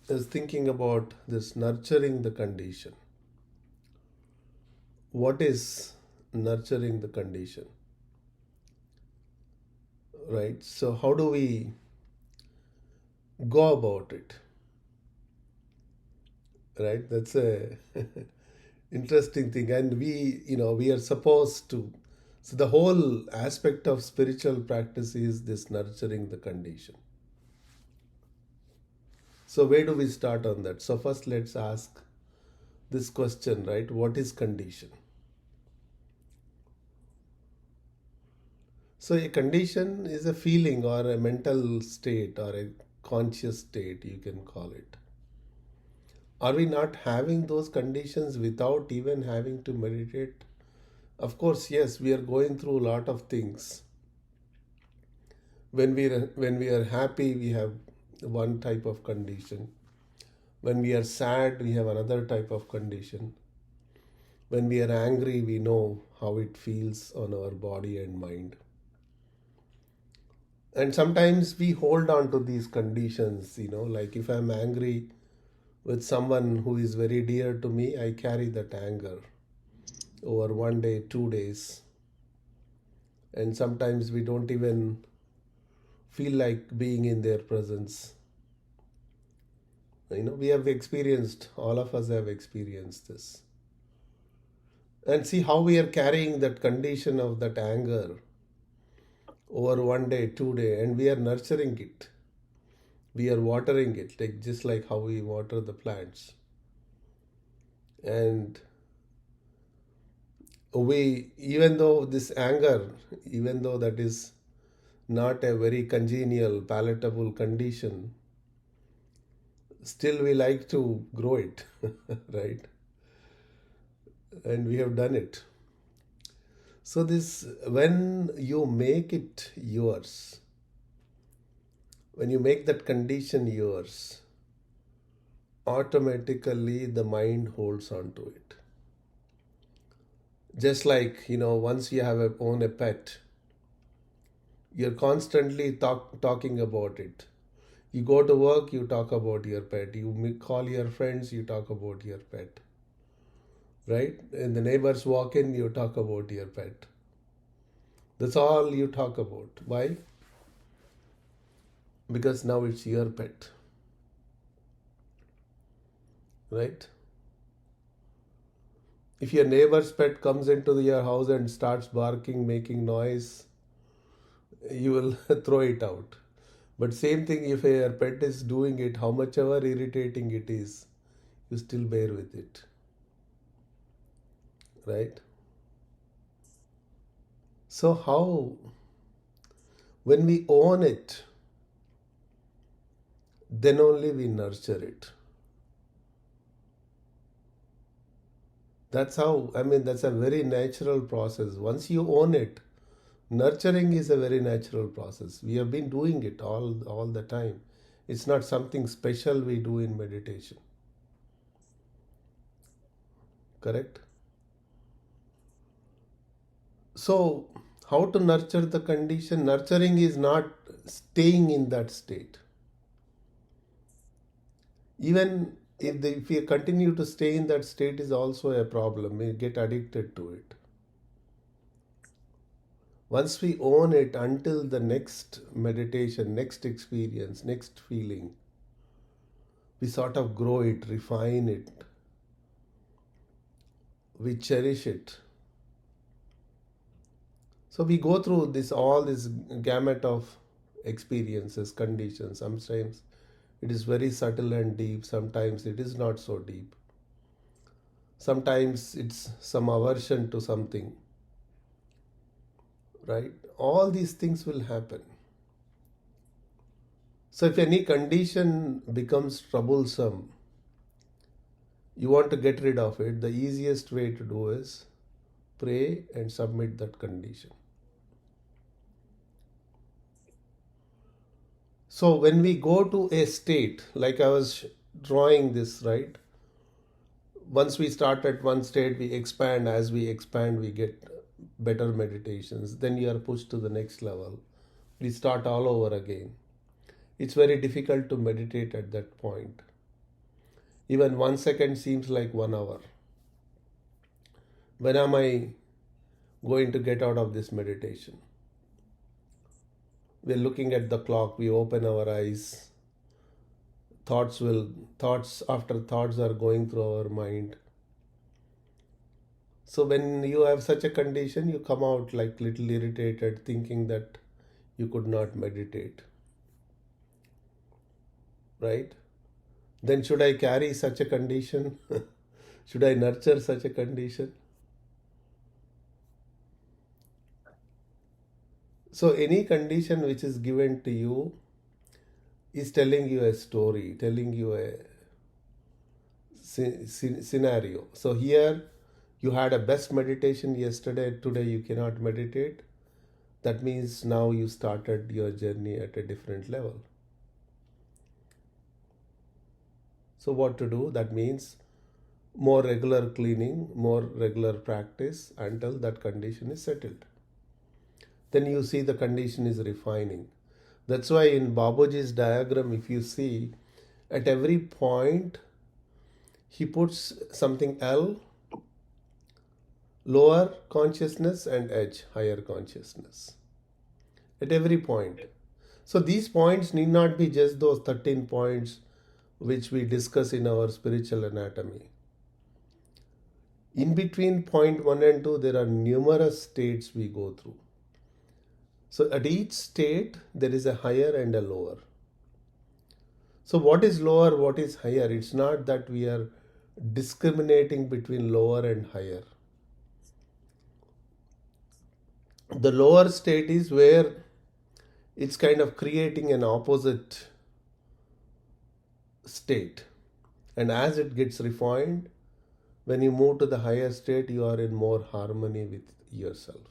is thinking about this nurturing the condition. What is nurturing the condition? Right? So, how do we go about it? Right? That's a interesting thing. And we are supposed to. So, the whole aspect of spiritual practice is this nurturing the condition. So, where do we start on that? So, first, let's ask this question, right? What is condition? So, a condition is a feeling or a mental state or a conscious state, you can call it. Are we not having those conditions without even having to meditate? Of course, yes, we are going through a lot of things. When we are happy, we have one type of condition. When we are sad, we have another type of condition. When we are angry, we know how it feels on our body and mind. And sometimes we hold on to these conditions, like if I'm angry with someone who is very dear to me, I carry that anger over 1 day, 2 days. And sometimes we don't even feel like being in their presence. We have experienced, all of us have experienced this. And see how we are carrying that condition of that anger over 1 day, 2 day, and we are nurturing it. We are watering it, like just like how we water the plants. And even though this anger, even though that is not a very congenial, palatable condition, still we like to grow it, right? And we have done it. So when you make it yours, when you make that condition yours, automatically the mind holds on to it. Just like, once you have own a pet, you're constantly talking about it. You go to work, you talk about your pet. You call your friends, you talk about your pet. Right? And the neighbors walk in, you talk about your pet. That's all you talk about. Why? Because now it's your pet. Right? If your neighbor's pet comes into your house and starts barking, making noise, you will throw it out. But same thing, if your pet is doing it, how much ever irritating it is, you still bear with it. Right? So when we own it, then only we nurture it. That's a very natural process. Once you own it, nurturing is a very natural process. We have been doing it all the time. It's not something special we do in meditation. Correct? So, how to nurture the condition? Nurturing is not staying in that state. Even if we continue to stay in that state is also a problem. We get addicted to it. Once we own it, until the next meditation, next experience, next feeling, we sort of grow it, refine it, we cherish it. So we go through all this gamut of experiences, conditions. Sometimes it is very subtle and deep, sometimes it is not so deep. Sometimes it's some aversion to something. Right? All these things will happen. So if any condition becomes troublesome, you want to get rid of it, the easiest way to do is pray and submit that condition. So when we go to a state, like I was drawing this, right? Once we start at one state, we expand. As we expand, we get better meditations. Then you are pushed to the next level. We start all over again. It's very difficult to meditate at that point. Even 1 second seems like 1 hour. When am I going to get out of this meditation? We're looking at the clock, we open our eyes, thoughts after thoughts are going through our mind. So when you have such a condition, you come out like little irritated, thinking that you could not meditate, right? Then should I carry such a condition? Should I nurture such a condition? So any condition which is given to you is telling you a story, telling you a scenario. So here you had a best meditation yesterday, today you cannot meditate. That means now you started your journey at a different level. So what to do? That means more regular cleaning, more regular practice until that condition is settled. Then you see the condition is refining. That's why in Babaji's diagram, if you see, at every point he puts something L, lower consciousness, and H, higher consciousness, at every point. So these points need not be just those 13 points which we discuss in our spiritual anatomy. In between point 1 and 2, there are numerous states we go through. So at each state, there is a higher and a lower. So what is lower, what is higher? It's not that we are discriminating between lower and higher. The lower state is where it's kind of creating an opposite state. And as it gets refined, when you move to the higher state, you are in more harmony with yourself.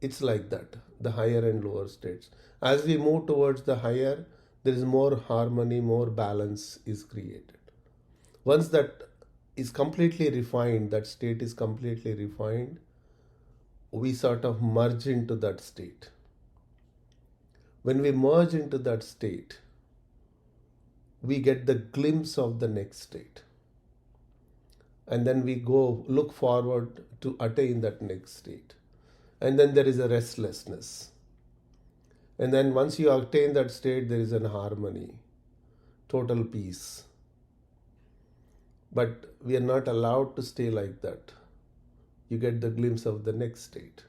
It's like that, the higher and lower states. As we move towards the higher, there is more harmony, more balance is created. Once that is completely refined, that state is completely refined, we sort of merge into that state. When we merge into that state, we get the glimpse of the next state. And then we go look forward to attain that next state. And then there is a restlessness. And then once you attain that state, there is an harmony, total peace. But we are not allowed to stay like that. You get the glimpse of the next state.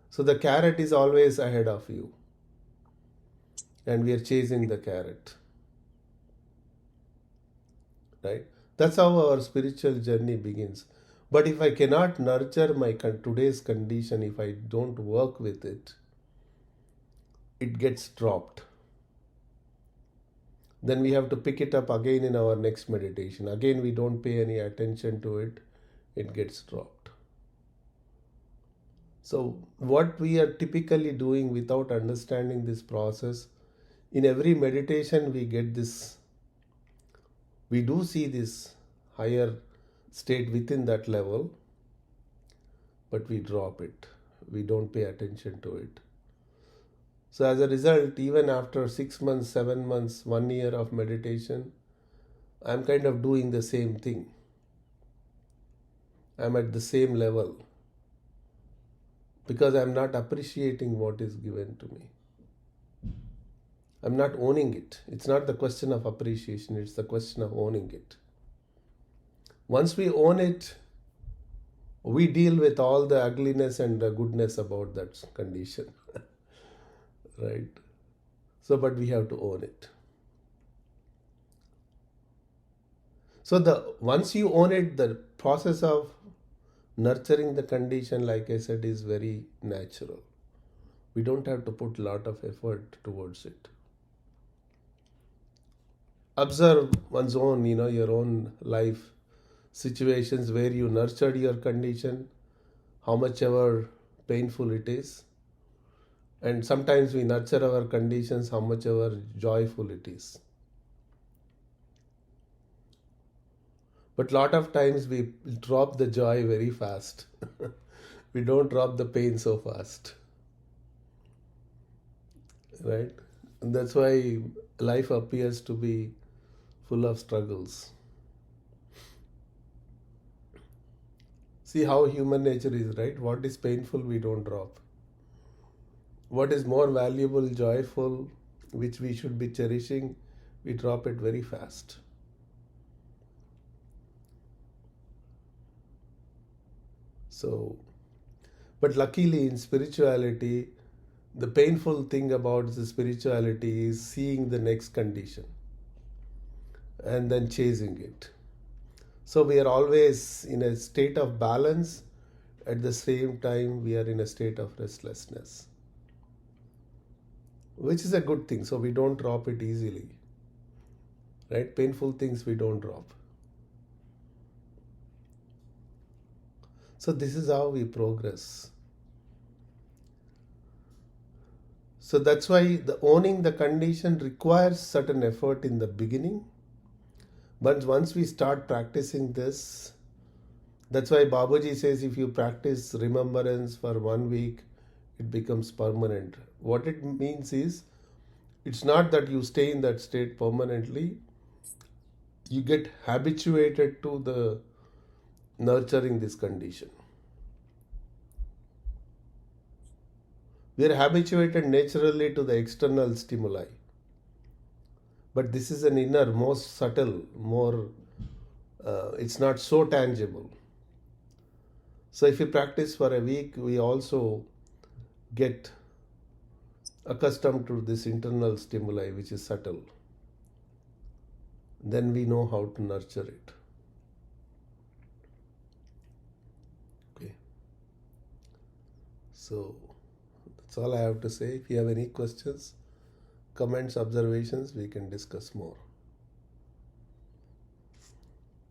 So the carrot is always ahead of you. And we are chasing the carrot. Right? That's how our spiritual journey begins. But if I cannot nurture my today's condition, if I don't work with it, it gets dropped. Then we have to pick it up again in our next meditation. Again, we don't pay any attention to it, it gets dropped. So what we are typically doing without understanding this process, in every meditation we get this, we do see this higher state within that level, but we drop it. We don't pay attention to it. So as a result, even after 6 months, 7 months, 1 year of meditation, I'm kind of doing the same thing. I'm at the same level because I'm not appreciating what is given to me. I'm not owning it. It's not the question of appreciation, it's the question of owning it. Once we own it, we deal with all the ugliness and the goodness about that condition. Right? So, but we have to own it. So once you own it, the process of nurturing the condition, like I said, is very natural. We don't have to put a lot of effort towards it. Observe one's own, your own life situations where you nurtured your condition, how much ever painful it is. And sometimes we nurture our conditions, how much ever joyful it is. But lot of times we drop the joy very fast. We don't drop the pain so fast. Right? And that's why life appears to be full of struggles. See how human nature is, right? What is painful, we don't drop. What is more valuable, joyful, which we should be cherishing, we drop it very fast. So, but luckily in spirituality, the painful thing about the spirituality is seeing the next condition and then chasing it. So we are always in a state of balance. At the same time, we are in a state of restlessness, which is a good thing. So we don't drop it easily, right? Painful things we don't drop. So this is how we progress. So that's why the owning the condition requires certain effort in the beginning. But once we start practicing this, that's why Babaji says if you practice remembrance for 1 week, it becomes permanent. What it means is, it's not that you stay in that state permanently. You get habituated to the nurturing this condition. We are habituated naturally to the external stimuli. But this is an inner, most subtle, it's not so tangible. So if we practice for a week, we also get accustomed to this internal stimuli, which is subtle. Then we know how to nurture it. Okay. So that's all I have to say. If you have any questions, comments, observations, we can discuss more.